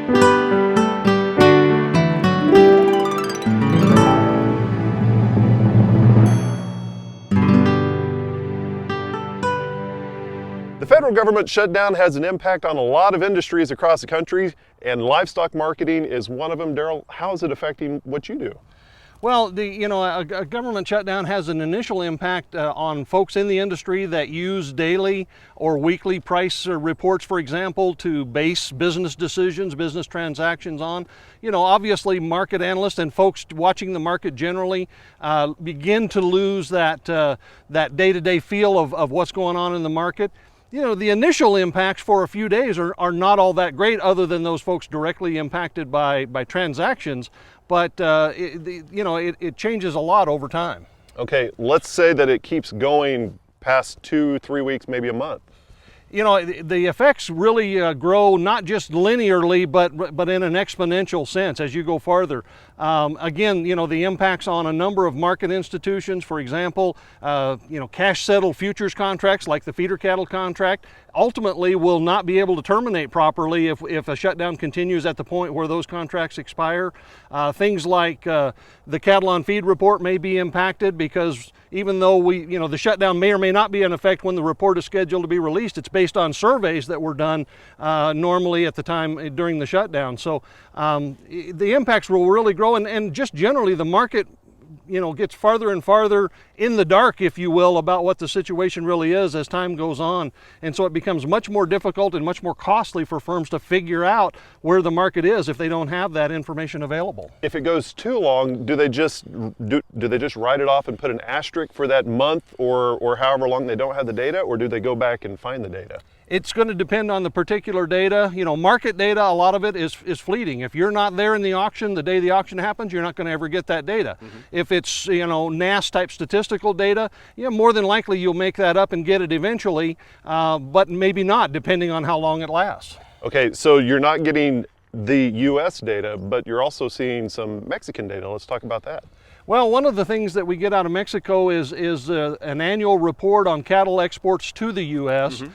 The federal government shutdown has an impact on a lot of industries across the country, and livestock marketing is one of them. Derrell, how is it affecting what you do? Well, a government shutdown has an initial impact on folks in the industry that use daily or weekly price reports, for example, to base business decisions, business transactions on. Obviously market analysts and folks watching the market generally begin to lose that day-to-day feel of what's going on in the market. The initial impacts for a few days are not all that great, other than those folks directly impacted by transactions, but it changes a lot over time. Okay, let's say that it keeps going past 2-3 weeks, maybe a month. The effects really grow not just linearly, but in an exponential sense as you go farther. Again, the impacts on a number of market institutions, for example, cash settled futures contracts like the feeder cattle contract, ultimately will not be able to terminate properly if a shutdown continues at the point where those contracts expire. Things like the cattle on feed report may be impacted, because even though the shutdown may or may not be in effect when the report is scheduled to be released, it's based on surveys that were done normally at the time during the shutdown. So the impacts will really grow, and just generally the market gets farther and farther in the dark, if you will, about what the situation really is as time goes on. And so it becomes much more difficult and much more costly for firms to figure out where the market is if they don't have that information available. If it goes too long, do they just write it off and put an asterisk for that month or however long they don't have the data, or do they go back and find the data? It's going to depend on the particular data. Market data, a lot of it is fleeting. If you're not there in the auction, the day the auction happens, you're not going to ever get that data. Mm-hmm. If it's, NASS type statistical data, more than likely you'll make that up and get it eventually, but maybe not, depending on how long it lasts. Okay, so you're not getting the U.S. data, but you're also seeing some Mexican data. Let's talk about that. Well, one of the things that we get out of Mexico is an annual report on cattle exports to the U.S. Mm-hmm.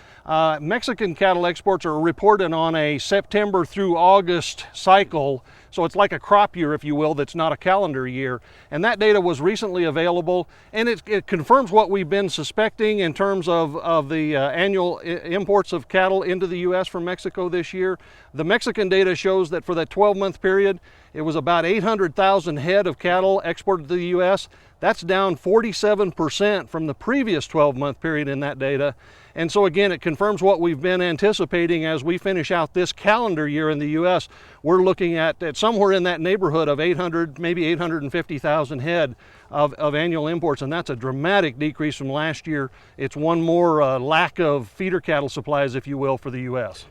Mexican cattle exports are reported on a September through August cycle, so it's like a crop year, if you will, that's not a calendar year. And that data was recently available, and it confirms what we've been suspecting in terms of the annual imports of cattle into the U.S. from Mexico this year. The Mexican data shows that for that 12-month period, it was about 800,000 head of cattle exported to the U.S. That's down 47% from the previous 12-month period in that data. And so again, it confirms what we've been anticipating as we finish out this calendar year in the U.S. We're looking at somewhere in that neighborhood of 800, maybe 850,000 head of annual imports, and that's a dramatic decrease from last year. It's one more lack of feeder cattle supplies, if you will, for the U.S.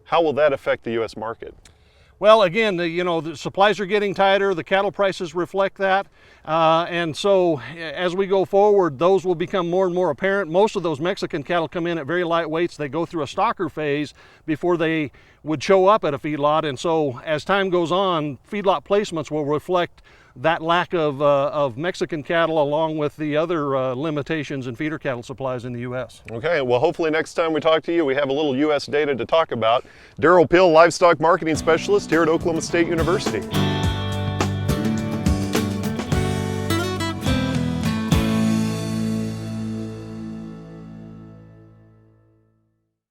How will that affect the U.S. market? Well, again, the supplies are getting tighter, the cattle prices reflect that, and so as we go forward, those will become more and more apparent. Most of those Mexican cattle come in at very light weights. They go through a stocker phase before they would show up at a feedlot, and so as time goes on, feedlot placements will reflect that lack of Mexican cattle, along with the other limitations in feeder cattle supplies in the U.S. Okay, well, hopefully next time we talk to you, we have a little U.S. data to talk about. Derrell Peel, Livestock Marketing Specialist here at Oklahoma State University.